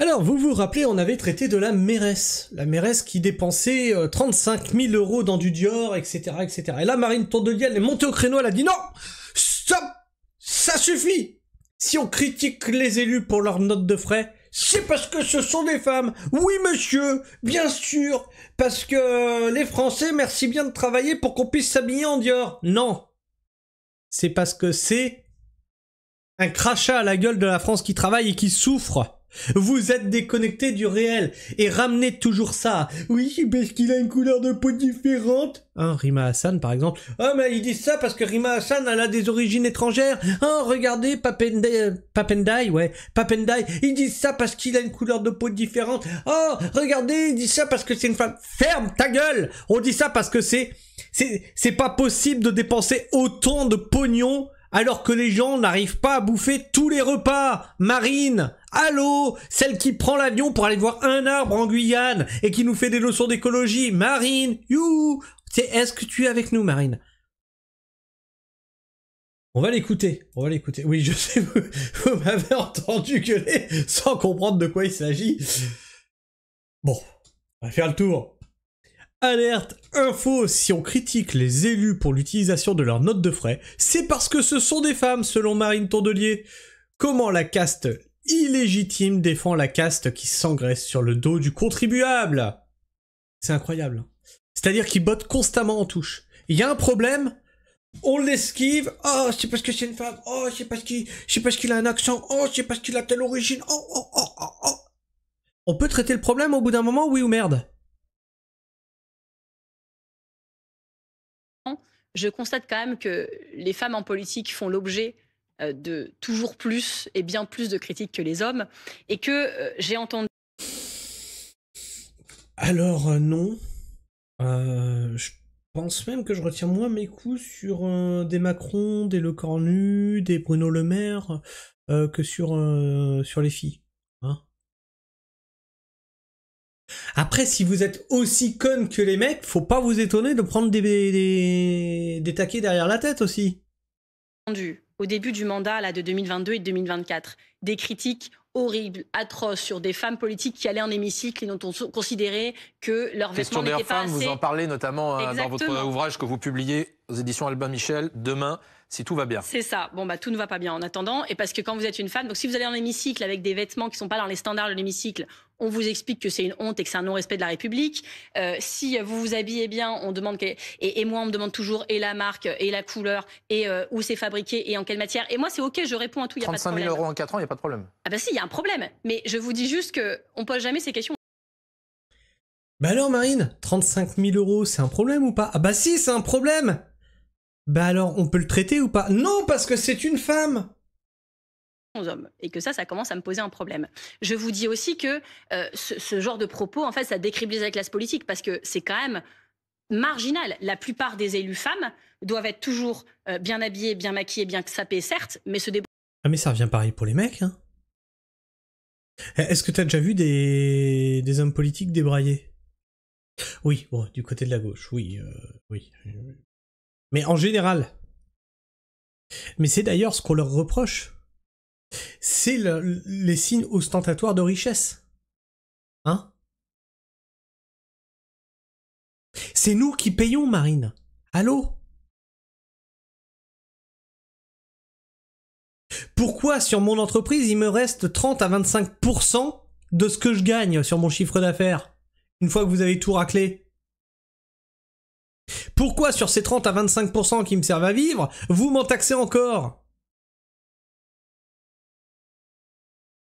Alors, vous vous rappelez, on avait traité de la mairesse. La mairesse qui dépensait 35 000 € dans du Dior, etc., etc. Et là, Marine Tondelier, elle est montée au créneau, elle a dit non, stop, ça suffit. Si on critique les élus pour leurs notes de frais, c'est parce que ce sont des femmes. Oui, monsieur, bien sûr, parce que les Français, merci bien de travailler pour qu'on puisse s'habiller en Dior. Non. C'est parce que c'est un crachat à la gueule de la France qui travaille et qui souffre. Vous êtes déconnecté du réel et ramenez toujours ça. Oui, parce qu'il a une couleur de peau différente. Hein, Rima Hassan par exemple. Ah mais ils disent ça parce que Rima Hassan elle a des origines étrangères. Hein, regardez Papendai, ouais, Papendai. Ils disent ça parce qu'il a une couleur de peau différente. Oh, regardez, ils disent ça parce que c'est une femme. Ferme ta gueule. On dit ça parce que c'est pas possible de dépenser autant de pognon alors que les gens n'arrivent pas à bouffer tous les repas. Marine, allô, celle qui prend l'avion pour aller voir un arbre en Guyane et qui nous fait des leçons d'écologie. Marine, you, est-ce que tu es avec nous, Marine? On va l'écouter, on va l'écouter. Oui, je sais, vous m'avez entendu gueuler sans comprendre de quoi il s'agit. Bon, on va faire le tour. Alerte info, si on critique les élus pour l'utilisation de leurs notes de frais, c'est parce que ce sont des femmes, selon Marine Tondelier. Comment la caste illégitime défend la caste qui s'engraisse sur le dos du contribuable? C'est incroyable. C'est-à-dire qu'ils bottent constamment en touche. Il y a un problème, on l'esquive. Oh, c'est parce que c'est une femme. Oh, c'est parce qu'il a un accent. Oh, c'est parce qu'il a telle origine. Oh, oh, oh, oh, oh. On peut traiter le problème au bout d'un moment, oui ou merde? Je constate quand même que les femmes en politique font l'objet de toujours plus et bien plus de critiques que les hommes, et que j'ai entendu... Alors non, je pense même que je retiens moins mes coups sur des Macron, des Le Cornu, des Bruno Le Maire que sur les filles. Hein. Après, si vous êtes aussi conne que les mecs, faut pas vous étonner de prendre des taquets derrière la tête aussi. Au début du mandat là, de 2022 et de 2024, des critiques horribles, atroces sur des femmes politiques qui allaient en hémicycle et dont on considérait que leurs vêtements n'étaient pas assez... Vous en parlez notamment dans votre ouvrage que vous publiez aux éditions Albin Michel, Demain, si tout va bien. C'est ça. Bon, bah, tout ne va pas bien en attendant. Et parce que quand vous êtes une femme, donc si vous allez en hémicycle avec des vêtements qui ne sont pas dans les standards de l'hémicycle, on vous explique que c'est une honte et que c'est un non-respect de la République. Si vous vous habillez bien, on demande et moi on me demande toujours et la marque et la couleur et où c'est fabriqué et en quelle matière. Et moi c'est ok, je réponds à tout, il y a pas de problème. 35 000 € en 4 ans, il n'y a pas de problème. Ah bah si, il y a un problème. Mais je vous dis juste que on pose jamais ces questions. Bah alors Marine, 35 000 €, c'est un problème ou pas? Ah bah si, c'est un problème. Bah alors, on peut le traiter ou pas? Non, parce que c'est une femme. Aux hommes, et que ça commence à me poser un problème. Je vous dis aussi que ce genre de propos, en fait, ça décrédibilise la classe politique parce que c'est quand même marginal. La plupart des élus femmes doivent être toujours bien habillées, bien maquillées, bien sapées, certes, mais se débrouiller. Ah mais ça revient pareil pour les mecs, hein. Est-ce que t'as déjà vu des hommes politiques débraillés? Oui, bon, du côté de la gauche, oui, oui. Mais en général. Mais c'est d'ailleurs ce qu'on leur reproche. C'est les signes ostentatoires de richesse. Hein? C'est nous qui payons, Marine. Allô? Pourquoi sur mon entreprise, il me reste 30 à 25% de ce que je gagne sur mon chiffre d'affaires, une fois que vous avez tout raclé? Pourquoi sur ces 30 à 25% qui me servent à vivre, vous m'en taxez encore?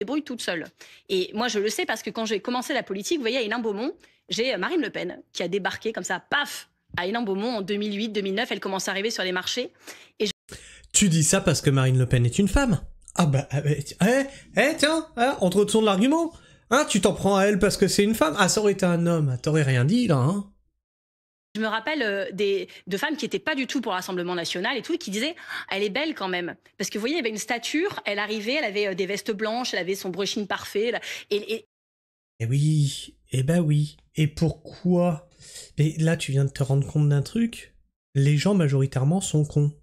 Débrouille toute seule. Et moi, je le sais parce que quand j'ai commencé la politique, vous voyez, à Hénin-Beaumont, j'ai Marine Le Pen qui a débarqué comme ça, paf, à Hénin-Beaumont en 2008-2009. Elle commence à arriver sur les marchés. Et Tu dis ça parce que Marine Le Pen est une femme? Ah bah, tiens, hein, on te retourne l'argument. Hein, tu t'en prends à elle parce que c'est une femme? Ah, ça aurait été un homme, t'aurais rien dit là, hein? je me rappelle de femmes qui n'étaient pas du tout pour l'Assemblement national et tout, et qui disaient « elle est belle quand même ». Parce que vous voyez, il y avait une stature, elle arrivait, elle avait des vestes blanches, elle avait son brushing parfait. Eh oui, eh ben oui. Et pourquoi? Mais là, tu viens de te rendre compte d'un truc. Les gens, majoritairement, sont cons.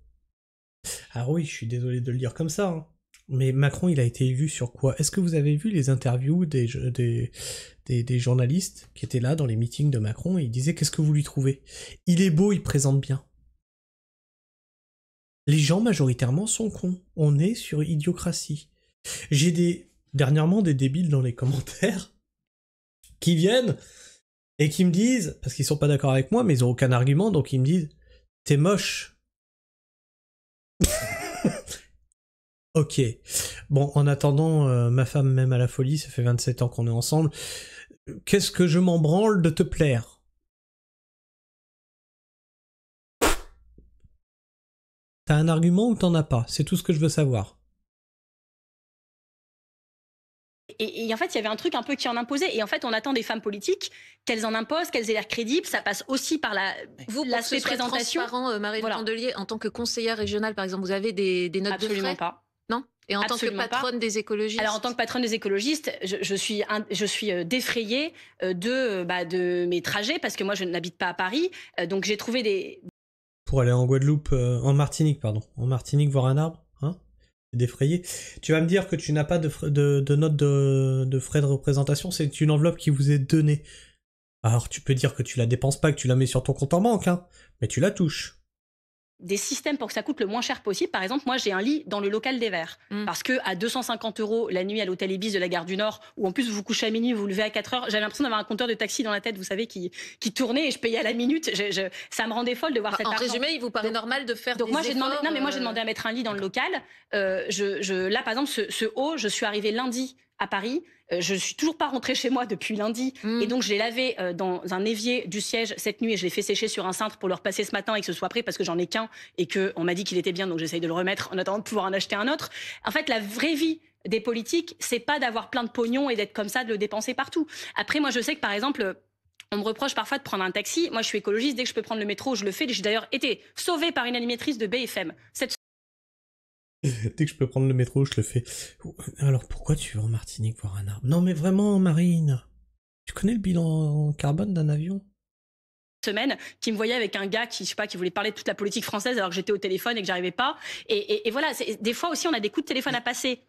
Ah oui, je suis désolé de le dire comme ça. Hein. Mais Macron, il a été élu sur quoi? Est-ce que vous avez vu les interviews des journalistes qui étaient là dans les meetings de Macron et ils disaient qu'est-ce que vous lui trouvez? Il est beau, il présente bien. Les gens majoritairement sont cons. On est sur idiocratie. J'ai dernièrement des débiles dans les commentaires qui viennent et qui me disent, parce qu'ils sont pas d'accord avec moi, mais ils ont aucun argument, donc ils me disent t'es moche. Ok. Bon, en attendant, ma femme m'aime à la folie, ça fait 27 ans qu'on est ensemble. Qu'est-ce que je m'en branle de te plaire? T'as un argument ou t'en as pas? C'est tout ce que je veux savoir. Et en fait, il y avait un truc un peu qui en imposait. Et en fait, on attend des femmes politiques qu'elles en imposent, qu'elles aient l'air crédibles. Ça passe aussi par l'aspect présentation. Transparent, Marine Tondelier, en tant que conseillère régionale, par exemple, vous avez des notes Absolument de frais? Pas. Non. Et en Absolument tant que patronne des écologistes? Alors, en tant que patronne des écologistes, je suis défrayée de mes trajets parce que moi, je n'habite pas à Paris. Donc, j'ai trouvé des... Pour aller en Guadeloupe, en Martinique, pardon. En Martinique, voir un arbre, hein? Défrayé. Tu vas me dire que tu n'as pas de note de frais de représentation, c'est une enveloppe qui vous est donnée. Alors, tu peux dire que tu la dépenses pas, que tu la mets sur ton compte en banque, hein, mais tu la touches. Des systèmes pour que ça coûte le moins cher possible. Par exemple, moi, j'ai un lit dans le local des Verts. Parce que à 250 € la nuit à l'hôtel Ibis de la Gare du Nord, où en plus vous vous couchez à minuit, vous vous levez à 4 heures, j'avais l'impression d'avoir un compteur de taxi dans la tête, vous savez, qui tournait et je payais à la minute. Ça me rendait folle de voir cet argent. En résumé, il vous paraît normal de faire donc des moi, j'ai efforts, demandé, moi, j'ai demandé à mettre un lit dans le local. Là, par exemple, ce haut, je suis arrivée lundi à Paris. Je suis toujours pas rentrée chez moi depuis lundi. Et donc, je l'ai lavé dans un évier du siège cette nuit et je l'ai fait sécher sur un cintre pour le repasser ce matin et que ce soit prêt parce que j'en ai qu'un et qu'on m'a dit qu'il était bien. Donc, j'essaye de le remettre en attendant de pouvoir en acheter un autre. En fait, la vraie vie des politiques, c'est pas d'avoir plein de pognon et d'être comme ça, de le dépenser partout. Après, moi, je sais que, par exemple, on me reproche parfois de prendre un taxi. Moi, je suis écologiste. Dès que je peux prendre le métro, je le fais. J'ai d'ailleurs été sauvée par une animatrice de BFM. Dès que je peux prendre le métro, je le fais. Alors pourquoi tu vas en Martinique voir un arbre? Non mais vraiment, Marine, tu connais le bilan carbone d'un avion? Semaine qui me voyait avec un gars qui, je sais pas, qui voulait parler de toute la politique française alors que j'étais au téléphone et que j'arrivais pas. Et voilà, des fois aussi, on a des coups de téléphone à passer.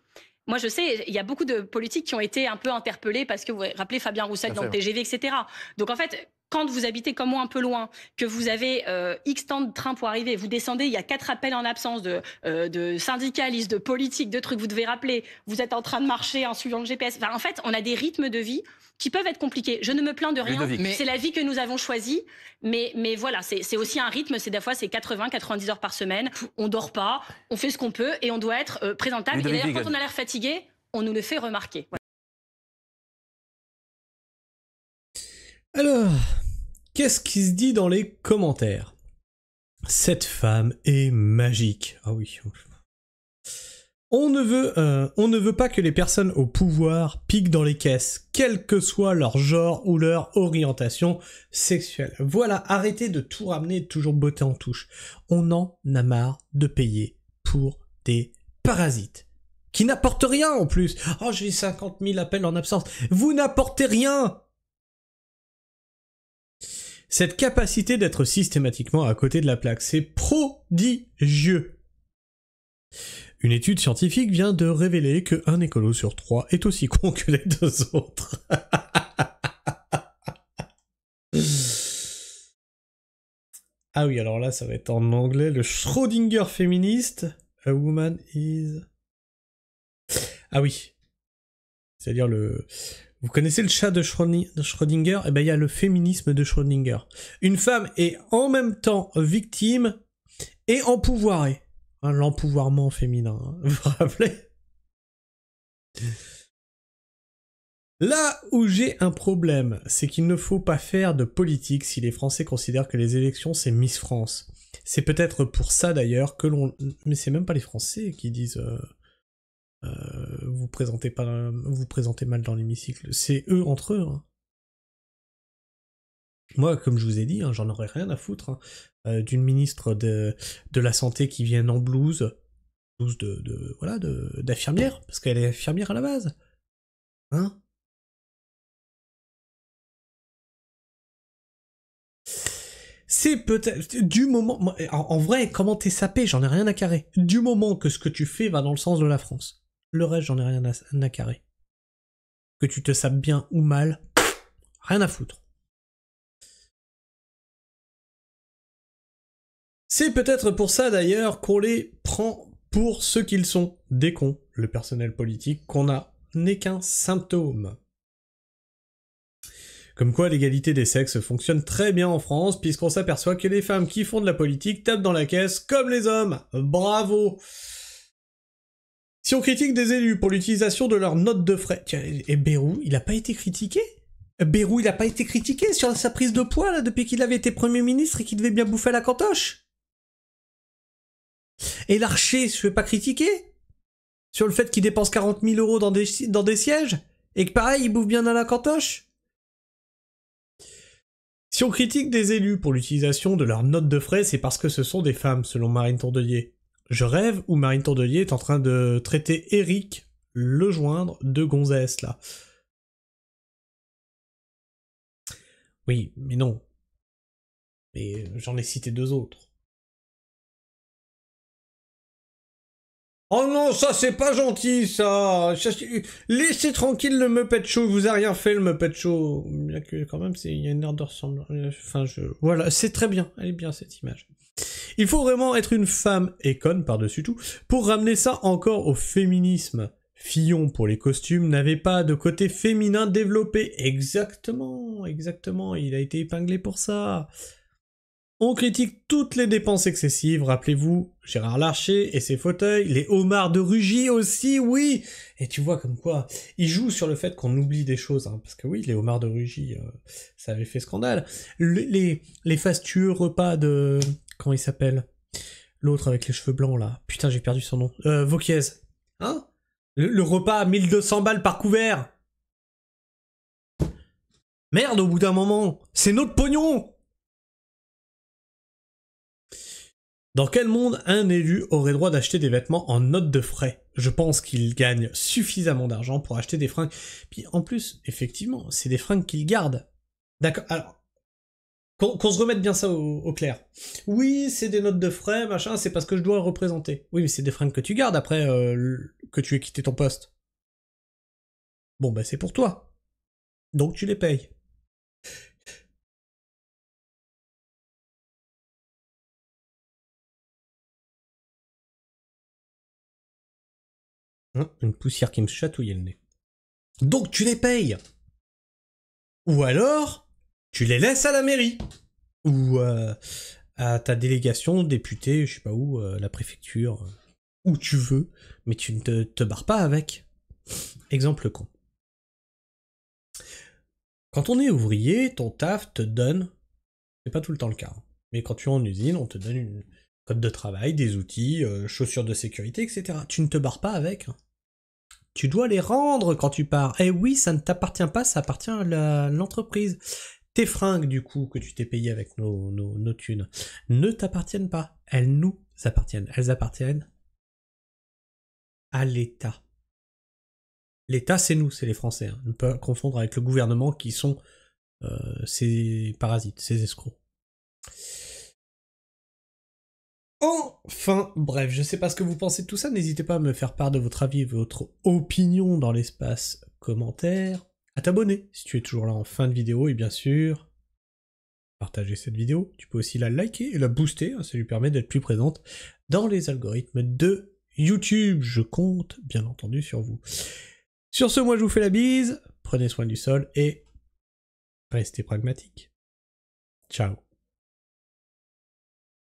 Moi, je sais, il y a beaucoup de politiques qui ont été un peu interpellés parce que vous vous rappelez Fabien Roussel dans le TGV, etc. Donc en fait, quand vous habitez comme moi un peu loin, que vous avez X temps de train pour arriver, vous descendez, il y a 4 appels en absence de syndicalistes, de politiques, de trucs, vous devez rappeler, vous êtes en train de marcher en suivant le GPS. Enfin, en fait, on a des rythmes de vie qui peuvent être compliqués. Je ne me plains de rien, c'est la vie que nous avons choisie. Mais voilà, c'est aussi un rythme, des fois c'est 80-90 heures par semaine, on dort pas, on fait ce qu'on peut et on doit être présentable. Et d'ailleurs, quand on a l'air fatigué, on nous le fait remarquer. Voilà. Alors, qu'est-ce qui se dit dans les commentaires? Cette femme est magique. Ah oui. On ne veut pas que les personnes au pouvoir piquent dans les caisses, quel que soit leur genre ou leur orientation sexuelle. Voilà, arrêtez de tout ramener et de toujours botter en touche. On en a marre de payer pour des parasites. Qui n'apportent rien en plus. Oh, j'ai 50 000 appels en absence. Vous n'apportez rien! Cette capacité d'être systématiquement à côté de la plaque, c'est prodigieux. Une étude scientifique vient de révéler qu'un écolo sur 3 est aussi con que les 2 autres. Ah oui, alors là, ça va être en anglais, le Schrödinger féministe. A woman is... Ah oui. C'est-à-dire Vous connaissez le chat de Schrödinger? Eh ben, il y a le féminisme de Schrödinger. Une femme est en même temps victime et empouvoirée. Hein, l'empouvoirment féminin, hein. Vous vous rappelez? Là où j'ai un problème, c'est qu'il ne faut pas faire de politique si les Français considèrent que les élections c'est Miss France. C'est peut-être pour ça d'ailleurs que l'on... Mais c'est même pas les Français qui disent... vous présentez mal dans l'hémicycle. C'est eux entre eux. Hein. Moi, comme je vous ai dit, hein, j'en aurais rien à foutre hein, d'une ministre de la santé qui vienne en blouse d'infirmière, parce qu'elle est infirmière à la base. Hein? C'est peut-être du moment. En vrai, comment t'es sapé, j'en ai rien à carrer. Du moment que ce que tu fais va dans le sens de la France. Le reste, j'en ai rien à carrer. Que tu te sapes bien ou mal, rien à foutre. C'est peut-être pour ça d'ailleurs qu'on les prend pour ce qu'ils sont, des cons. Le personnel politique qu'on a n'est qu'un symptôme. Comme quoi l'égalité des sexes fonctionne très bien en France, puisqu'on s'aperçoit que les femmes qui font de la politique tapent dans la caisse comme les hommes. Bravo! Si on critique des élus pour l'utilisation de leurs notes de frais... Tiens, et Bayrou, il a pas été critiqué? Bayrou, il a pas été critiqué sur sa prise de poids, là, depuis qu'il avait été Premier ministre et qu'il devait bien bouffer la cantoche? Et Larcher, je vais pas critiquer? Sur le fait qu'il dépense 40 000 € dans des sièges? Et que pareil, il bouffe bien dans la cantoche? Si on critique des élus pour l'utilisation de leurs notes de frais, c'est parce que ce sont des femmes, selon Marine Tondelier. Je rêve où Marine Tondelier est en train de traiter Éric Lejoindre de gonzesse, là. Oui, mais non. Mais j'en ai cité 2 autres. Oh non, ça c'est pas gentil, ça. Laissez tranquille le Muppet Show, il vous a rien fait le Muppet Show. Bien que quand même, il y a une aire de ressemblance. Enfin, voilà, c'est très bien, elle est bien cette image. Il faut vraiment être une femme, et conne par-dessus tout, pour ramener ça encore au féminisme. Fillon, pour les costumes, n'avait pas de côté féminin développé. Exactement, exactement, il a été épinglé pour ça. On critique toutes les dépenses excessives, rappelez-vous, Gérard Larcher et ses fauteuils, les homards de Rugy aussi, oui. Et tu vois comme quoi, il joue sur le fait qu'on oublie des choses, hein, parce que oui, les homards de Rugy, ça avait fait scandale. Les fastueux repas de... Comment il s'appelle? L'autre avec les cheveux blancs, là. Putain, j'ai perdu son nom. Vauquiez. Hein? Le repas à 1200 balles par couvert. Merde, au bout d'un moment, c'est notre pognon. Dans quel monde un élu aurait droit d'acheter des vêtements en note de frais? Je pense qu'il gagne suffisamment d'argent pour acheter des fringues. Puis en plus, effectivement, c'est des fringues qu'il garde. D'accord, alors, qu'on se remette bien ça au clair. Oui, c'est des notes de frais, machin, c'est parce que je dois le représenter. Oui, mais c'est des fringues que tu gardes après que tu aies quitté ton poste. Bon, bah c'est pour toi. Donc tu les payes. Une poussière qui me chatouillait le nez. Donc tu les payes. Ou alors, tu les laisses à la mairie. Ou à ta délégation, député, je sais pas où, la préfecture, où tu veux, mais tu ne te barres pas avec. Exemple con. Quand on est ouvrier, ton taf te donne, c'est pas tout le temps le cas, hein, mais quand tu es en usine, on te donne une code de travail, des outils, chaussures de sécurité, etc. Tu ne te barres pas avec. Hein. Tu dois les rendre quand tu pars. Eh oui, ça ne t'appartient pas, ça appartient à l'entreprise. Tes fringues, du coup, que tu t'es payé avec nos thunes, ne t'appartiennent pas. Elles nous appartiennent. Elles appartiennent à l'État. L'État, c'est nous, c'est les Français. Hein. On ne peut pas confondre avec le gouvernement qui sont ces parasites, ces escrocs. Enfin, bref, je sais pas ce que vous pensez de tout ça, n'hésitez pas à me faire part de votre avis et votre opinion dans l'espace commentaire, à t'abonner si tu es toujours là en fin de vidéo, et bien sûr, partager cette vidéo, tu peux aussi la liker et la booster, hein, ça lui permet d'être plus présente dans les algorithmes de YouTube, je compte bien entendu sur vous. Sur ce, moi je vous fais la bise, prenez soin du sol et restez pragmatiques. Ciao.